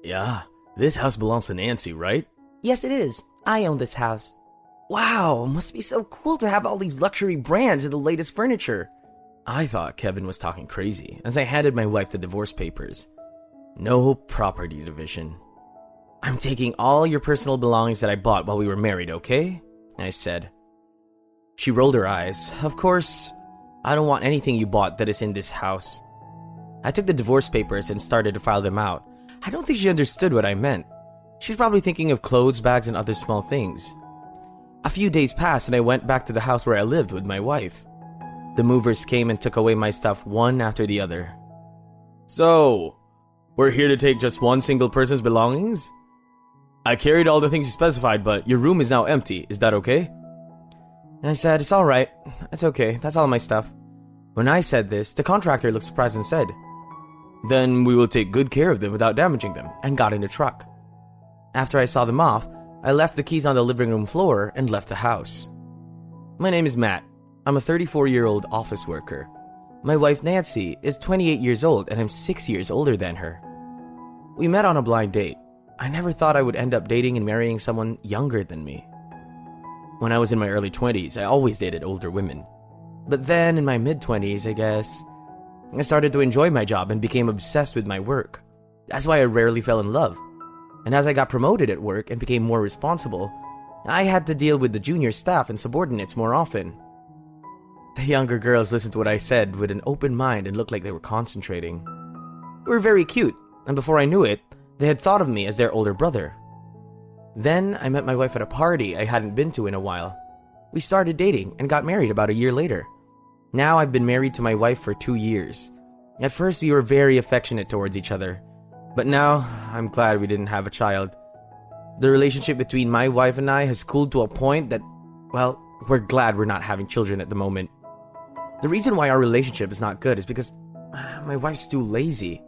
Yeah, this house belongs to Nancy, right? Yes, it is. I own this house. Wow, must be so cool to have all these luxury brands and the latest furniture. I thought Kevin was talking crazy as I handed my wife the divorce papers. No property division. I'm taking all your personal belongings that I bought while we were married, okay? I said. She rolled her eyes. Of course, I don't want anything you bought that is in this house. I took the divorce papers and started to file them out. I don't think she understood what I meant. She's probably thinking of clothes, bags, and other small things. A few days passed and I went back to the house where I lived with my wife. The movers came and took away my stuff one after the other. So, we're here to take just one single person's belongings? I carried all the things you specified, but your room is now empty. Is that okay? And I said, it's alright. It's okay. That's all my stuff. When I said this, the contractor looked surprised and said, then we will take good care of them without damaging them, and got in the truck. After I saw them off, I left the keys on the living room floor and left the house. My name is Matt. I'm a 34-year-old office worker. My wife Nancy is 28 years old and I'm 6 years older than her. We met on a blind date. I never thought I would end up dating and marrying someone younger than me. When I was in my early 20s, I always dated older women. But then in my mid-20s, I guess, I started to enjoy my job and became obsessed with my work. That's why I rarely fell in love. And as I got promoted at work and became more responsible, I had to deal with the junior staff and subordinates more often. The younger girls listened to what I said with an open mind and looked like they were concentrating. They were very cute, and before I knew it, they had thought of me as their older brother. Then I met my wife at a party I hadn't been to in a while. We started dating and got married about a year later. Now I've been married to my wife for 2 years. At first we were very affectionate towards each other, but now I'm glad we didn't have a child. The relationship between my wife and I has cooled to a point that, well, we're glad we're not having children at the moment. The reason why our relationship is not good is because my wife's too lazy.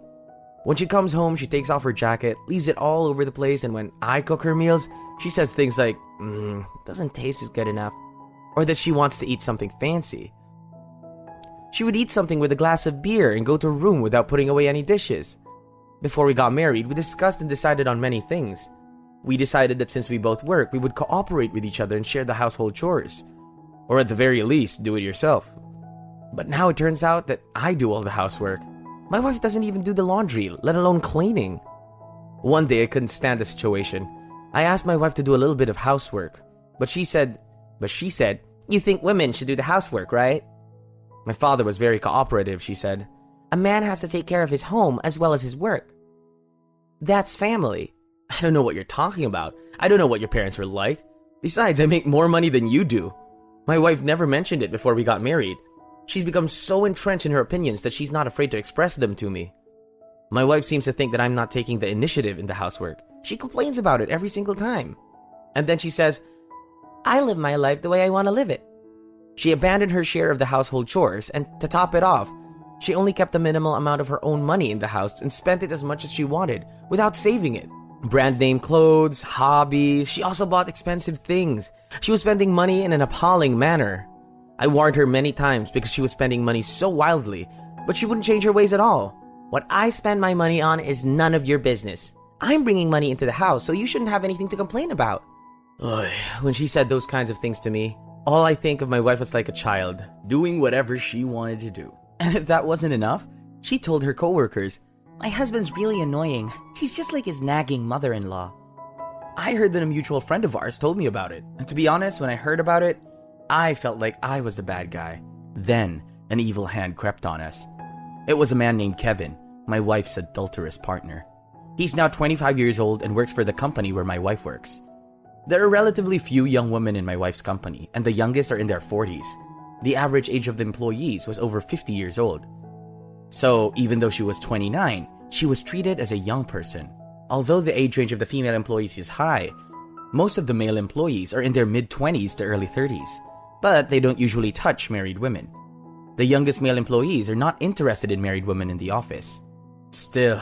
When she comes home, she takes off her jacket, leaves it all over the place, and when I cook her meals, she says things like, doesn't taste as good enough, or that she wants to eat something fancy. She would eat something with a glass of beer and go to her room without putting away any dishes. Before we got married, we discussed and decided on many things. We decided that since we both work, we would cooperate with each other and share the household chores. Or at the very least, do it yourself. But now it turns out that I do all the housework. My wife doesn't even do the laundry, let alone cleaning. One day I couldn't stand the situation. I asked my wife to do a little bit of housework, but she said, you think women should do the housework, right? My father was very cooperative, she said. A man has to take care of his home as well as his work. That's family. I don't know what you're talking about. I don't know what your parents were like. Besides, I make more money than you do. My wife never mentioned it before we got married. She's become so entrenched in her opinions that she's not afraid to express them to me. My wife seems to think that I'm not taking the initiative in the housework. She complains about it every single time. And then she says, I live my life the way I want to live it. She abandoned her share of the household chores, and to top it off, she only kept a minimal amount of her own money in the house and spent it as much as she wanted, without saving it. Brand name clothes, hobbies, she also bought expensive things. She was spending money in an appalling manner. I warned her many times because she was spending money so wildly, but she wouldn't change her ways at all. What I spend my money on is none of your business. I'm bringing money into the house, so you shouldn't have anything to complain about. Ugh, when she said those kinds of things to me, all I think of my wife was like a child, doing whatever she wanted to do. And if that wasn't enough, she told her coworkers, my husband's really annoying. He's just like his nagging mother-in-law. I heard that a mutual friend of ours told me about it, and to be honest, when I heard about it, I felt like I was the bad guy. Then, an evil hand crept on us. It was a man named Kevin, my wife's adulterous partner. He's now 25 years old and works for the company where my wife works. There are relatively few young women in my wife's company, and the youngest are in their 40s. The average age of the employees was over 50 years old. So, even though she was 29, she was treated as a young person. Although the age range of the female employees is high, most of the male employees are in their mid-20s to early 30s, but they don't usually touch married women. The youngest male employees are not interested in married women in the office. Still,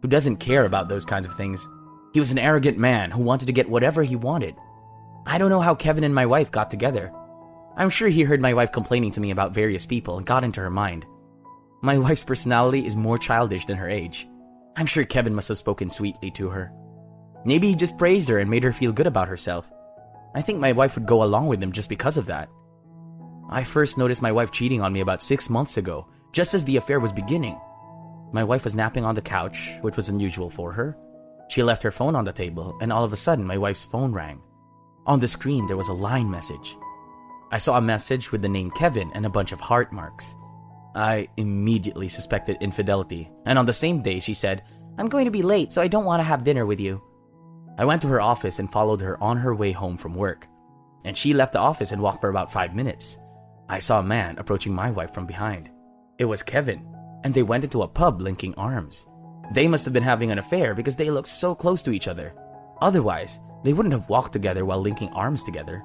who doesn't care about those kinds of things? He was an arrogant man who wanted to get whatever he wanted. I don't know how Kevin and my wife got together. I'm sure he heard my wife complaining to me about various people and got into her mind. My wife's personality is more childish than her age. I'm sure Kevin must have spoken sweetly to her. Maybe he just praised her and made her feel good about herself. I think my wife would go along with him just because of that. I first noticed my wife cheating on me about 6 months ago, just as the affair was beginning. My wife was napping on the couch, which was unusual for her. She left her phone on the table, and all of a sudden my wife's phone rang. On the screen there was a line message. I saw a message with the name Kevin and a bunch of heart marks. I immediately suspected infidelity, and on the same day she said, I'm going to be late, so I don't want to have dinner with you. I went to her office and followed her on her way home from work, and she left the office and walked for about 5 minutes. I saw a man approaching my wife from behind. It was Kevin, and they went into a pub linking arms. They must have been having an affair because they looked so close to each other. Otherwise, they wouldn't have walked together while linking arms together.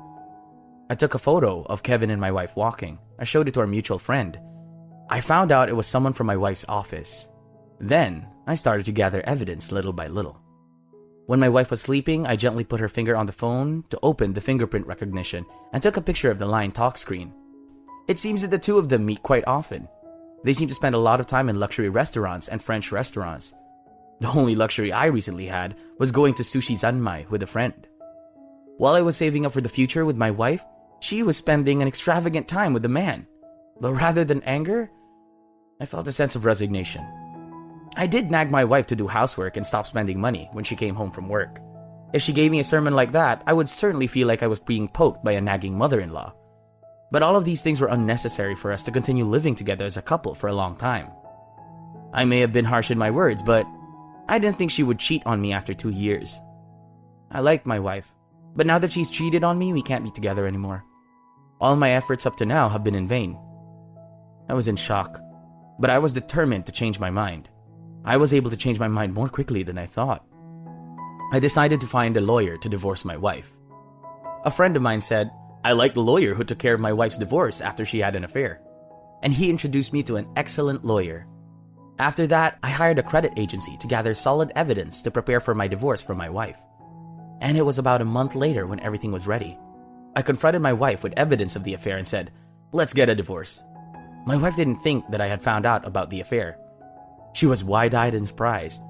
I took a photo of Kevin and my wife walking. I showed it to our mutual friend. I found out it was someone from my wife's office. Then, I started to gather evidence little by little. When my wife was sleeping, I gently put her finger on the phone to open the fingerprint recognition and took a picture of the line talk screen. It seems that the two of them meet quite often. They seem to spend a lot of time in luxury restaurants and French restaurants. The only luxury I recently had was going to Sushi Zanmai with a friend. While I was saving up for the future with my wife, she was spending an extravagant time with the man. But rather than anger, I felt a sense of resignation. I did nag my wife to do housework and stop spending money when she came home from work. If she gave me a sermon like that, I would certainly feel like I was being poked by a nagging mother-in-law. But all of these things were unnecessary for us to continue living together as a couple for a long time. I may have been harsh in my words, but I didn't think she would cheat on me after 2 years. I liked my wife, but now that she's cheated on me, we can't be together anymore. All my efforts up to now have been in vain. I was in shock, but I was determined to change my mind. I was able to change my mind more quickly than I thought. I decided to find a lawyer to divorce my wife. A friend of mine said, I like the lawyer who took care of my wife's divorce after she had an affair. And he introduced me to an excellent lawyer. After that, I hired a credit agency to gather solid evidence to prepare for my divorce from my wife. And it was about a month later when everything was ready. I confronted my wife with evidence of the affair and said, let's get a divorce. My wife didn't think that I had found out about the affair. She was wide-eyed and surprised.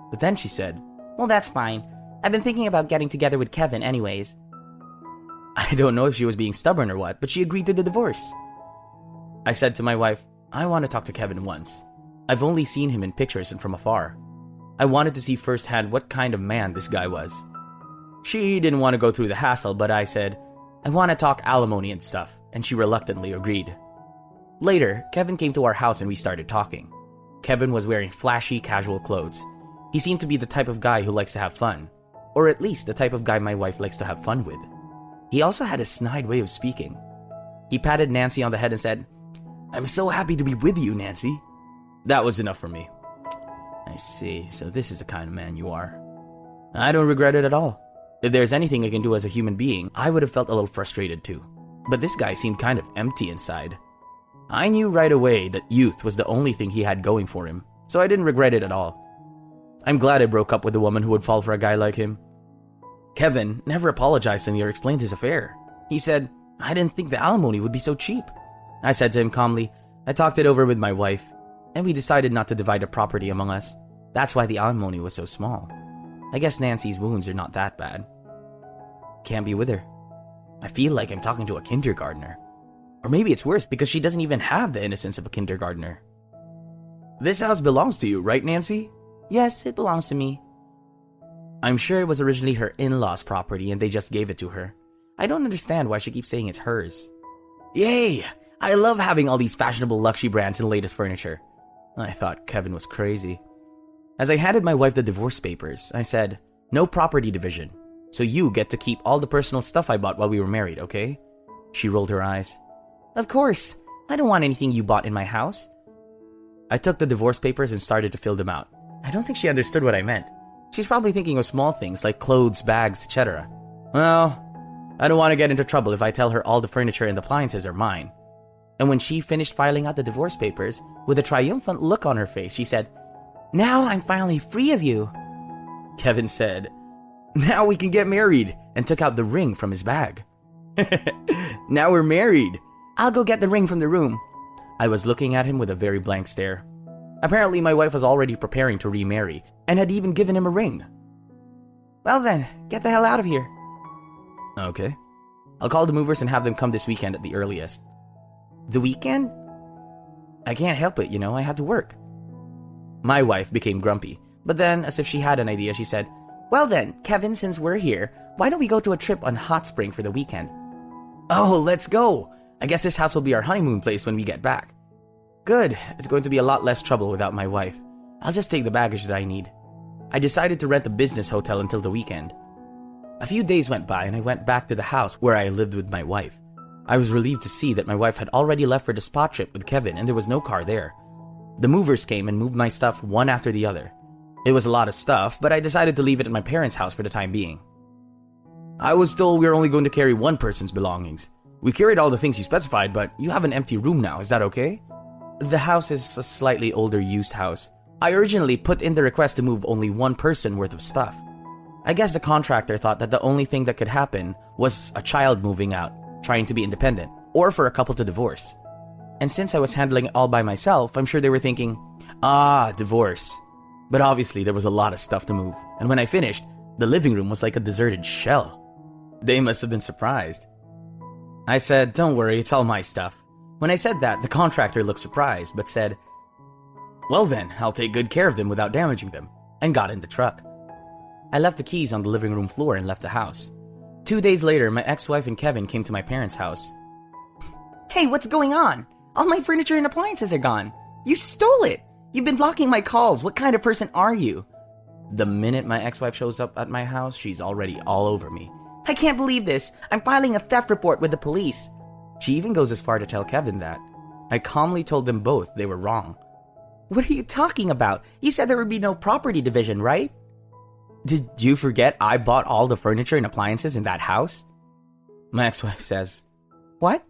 But then she said, Well, that's fine. I've been thinking about getting together with Kevin anyways. I don't know if she was being stubborn or what, but she agreed to the divorce. I said to my wife, I want to talk to Kevin once. I've only seen him in pictures and from afar. I wanted to see firsthand what kind of man this guy was. She didn't want to go through the hassle, but I said, I want to talk alimony and stuff, and she reluctantly agreed. Later, Kevin came to our house and we started talking. Kevin was wearing flashy, casual clothes. He seemed to be the type of guy who likes to have fun, or at least the type of guy my wife likes to have fun with. He also had a snide way of speaking. He patted Nancy on the head and said, I'm so happy to be with you, Nancy. That was enough for me. I see, so this is the kind of man you are. I don't regret it at all. If there's anything I can do as a human being, I would have felt a little frustrated too. But this guy seemed kind of empty inside. I knew right away that youth was the only thing he had going for him, so I didn't regret it at all. I'm glad I broke up with a woman who would fall for a guy like him. Kevin never apologized to me or explained his affair. He said, I didn't think the alimony would be so cheap. I said to him calmly, I talked it over with my wife, and we decided not to divide the property among us. That's why the alimony was so small. I guess Nancy's wounds are not that bad. Can't be with her. I feel like I'm talking to a kindergartner. Or maybe it's worse because she doesn't even have the innocence of a kindergartner. This house belongs to you, right, Nancy? Yes, it belongs to me. I'm sure it was originally her in-laws' property and they just gave it to her. I don't understand why she keeps saying it's hers. Yay! I love having all these fashionable luxury brands and latest furniture. I thought Kevin was crazy. As I handed my wife the divorce papers, I said, no property division. So you get to keep all the personal stuff I bought while we were married, okay? She rolled her eyes. Of course. I don't want anything you bought in my house. I took the divorce papers and started to fill them out. I don't think she understood what I meant. She's probably thinking of small things like clothes, bags, etc. Well, I don't want to get into trouble if I tell her all the furniture and appliances are mine. And when she finished filing out the divorce papers, with a triumphant look on her face, she said, Now I'm finally free of you. Kevin said, Now we can get married, and took out the ring from his bag. Now we're married. I'll go get the ring from the room. I was looking at him with a very blank stare. Apparently, my wife was already preparing to remarry and had even given him a ring. Well then, get the hell out of here. Okay. I'll call the movers and have them come this weekend at the earliest. The weekend? I can't help it, I had to work. My wife became grumpy, but then, as if she had an idea, she said, Well then, Kevin, since we're here, why don't we go to a trip on Hot Spring for the weekend? Oh, let's go! I guess this house will be our honeymoon place when we get back. Good, it's going to be a lot less trouble without my wife. I'll just take the baggage that I need. I decided to rent a business hotel until the weekend. A few days went by and I went back to the house where I lived with my wife. I was relieved to see that my wife had already left for the spot trip with Kevin and there was no car there. The movers came and moved my stuff one after the other. It was a lot of stuff, but I decided to leave it at my parents' house for the time being. I was told we were only going to carry one person's belongings. We carried all the things you specified, but you have an empty room now, is that okay? The house is a slightly older used house. I originally put in the request to move only one person worth of stuff. I guess the contractor thought that the only thing that could happen was a child moving out, trying to be independent, or for a couple to divorce. And since I was handling it all by myself, I'm sure they were thinking, divorce. But obviously there was a lot of stuff to move, and when I finished, the living room was like a deserted shell. They must have been surprised. I said, don't worry, it's all my stuff. When I said that, the contractor looked surprised, but said, well then, I'll take good care of them without damaging them, and got in the truck. I left the keys on the living room floor and left the house. 2 days later, my ex-wife and Kevin came to my parents' house. Hey, what's going on? All my furniture and appliances are gone. You stole it. You've been blocking my calls. What kind of person are you? The minute my ex-wife shows up at my house, she's already all over me. I can't believe this. I'm filing a theft report with the police. She even goes as far to tell Kevin that. I calmly told them both they were wrong. What are you talking about? You said there would be no property division, right? Did you forget I bought all the furniture and appliances in that house? My ex-wife says, what?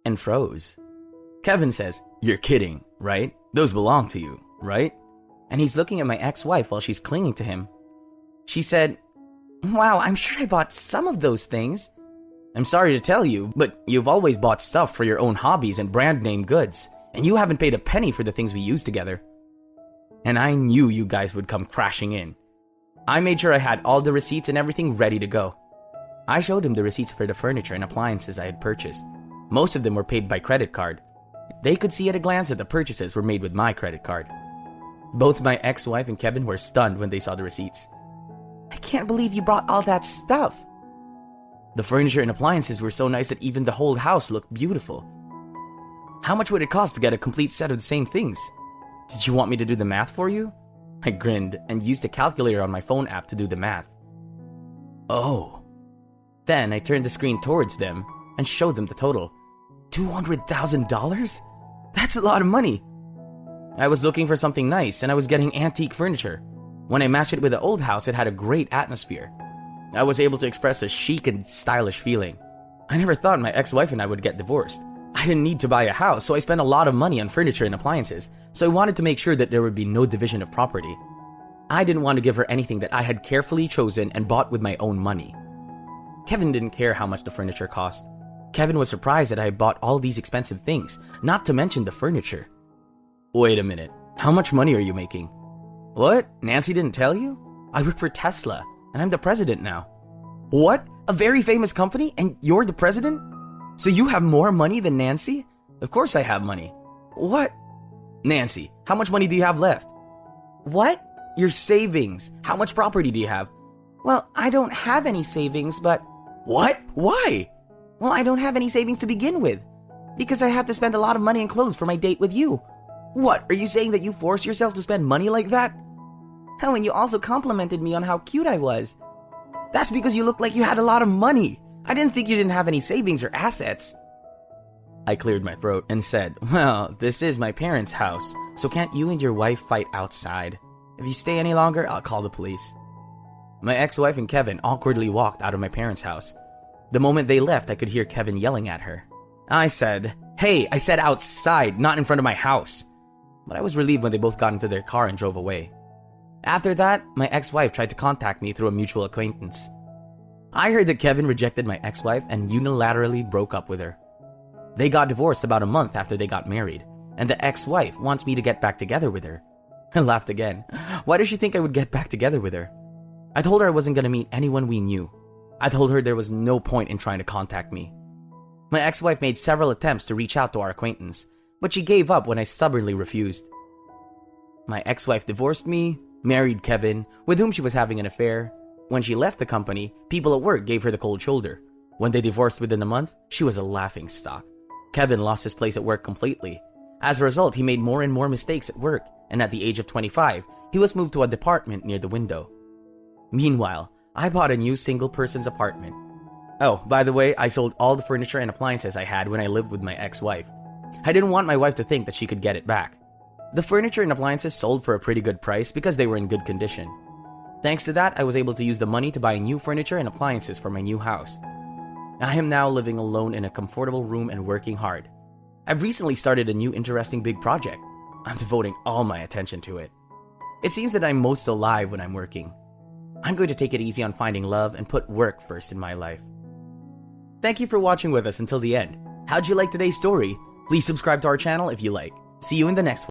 And froze. Kevin says, you're kidding, right? Those belong to you, right? And he's looking at my ex-wife while she's clinging to him. She said, wow, I'm sure I bought some of those things. I'm sorry to tell you, but you've always bought stuff for your own hobbies and brand name goods, and you haven't paid a penny for the things we use together. And I knew you guys would come crashing in. I made sure I had all the receipts and everything ready to go. I showed him the receipts for the furniture and appliances I had purchased. Most of them were paid by credit card. They could see at a glance that the purchases were made with my credit card. Both my ex-wife and Kevin were stunned when they saw the receipts. I can't believe you brought all that stuff. The furniture and appliances were so nice that even the whole house looked beautiful. How much would it cost to get a complete set of the same things? Did you want me to do the math for you? I grinned and used a calculator on my phone app to do the math. Oh. Then I turned the screen towards them and showed them the total. $200,000? That's a lot of money. I was looking for something nice and I was getting antique furniture. When I matched it with the old house, it had a great atmosphere. I was able to express a chic and stylish feeling. I never thought my ex-wife and I would get divorced. I didn't need to buy a house, so I spent a lot of money on furniture and appliances, so I wanted to make sure that there would be no division of property. I didn't want to give her anything that I had carefully chosen and bought with my own money. Kevin didn't care how much the furniture cost. Kevin was surprised that I had bought all these expensive things, not to mention the furniture. Wait a minute, how much money are you making? What? Nancy didn't tell you? I work for Tesla, and I'm the president now. What? A very famous company, and you're the president? So you have more money than Nancy? Of course I have money. What? Nancy, how much money do you have left? What? Your savings. How much property do you have? Well, I don't have any savings, but... What? Why? Well, I don't have any savings to begin with. Because I have to spend a lot of money on clothes for my date with you. What? Are you saying that you force yourself to spend money like that? Oh, and you also complimented me on how cute I was. That's because you looked like you had a lot of money. I didn't think you didn't have any savings or assets. I cleared my throat and said, well, this is my parents' house, so can't you and your wife fight outside? If you stay any longer, I'll call the police. My ex-wife and Kevin awkwardly walked out of my parents' house. The moment they left, I could hear Kevin yelling at her. I said, hey, I said outside, not in front of my house. But I was relieved when they both got into their car and drove away. After that, my ex-wife tried to contact me through a mutual acquaintance. I heard that Kevin rejected my ex-wife and unilaterally broke up with her. They got divorced about a month after they got married, and the ex-wife wants me to get back together with her. I laughed again. Why does she think I would get back together with her? I told her I wasn't going to meet anyone we knew. I told her there was no point in trying to contact me. My ex-wife made several attempts to reach out to our acquaintance, but she gave up when I stubbornly refused. My ex-wife divorced me, married Kevin, with whom she was having an affair. When she left the company, people at work gave her the cold shoulder. When they divorced within a month, she was a laughingstock. Kevin lost his place at work completely. As a result, he made more and more mistakes at work, and at the age of 25, he was moved to a department near the window. Meanwhile, I bought a new single-person's apartment. Oh, by the way, I sold all the furniture and appliances I had when I lived with my ex-wife. I didn't want my wife to think that she could get it back. The furniture and appliances sold for a pretty good price because they were in good condition. Thanks to that, I was able to use the money to buy new furniture and appliances for my new house. I am now living alone in a comfortable room and working hard. I've recently started a new interesting big project. I'm devoting all my attention to it. It seems that I'm most alive when I'm working. I'm going to take it easy on finding love and put work first in my life. Thank you for watching with us until the end. How'd you like today's story? Please subscribe to our channel if you like. See you in the next one.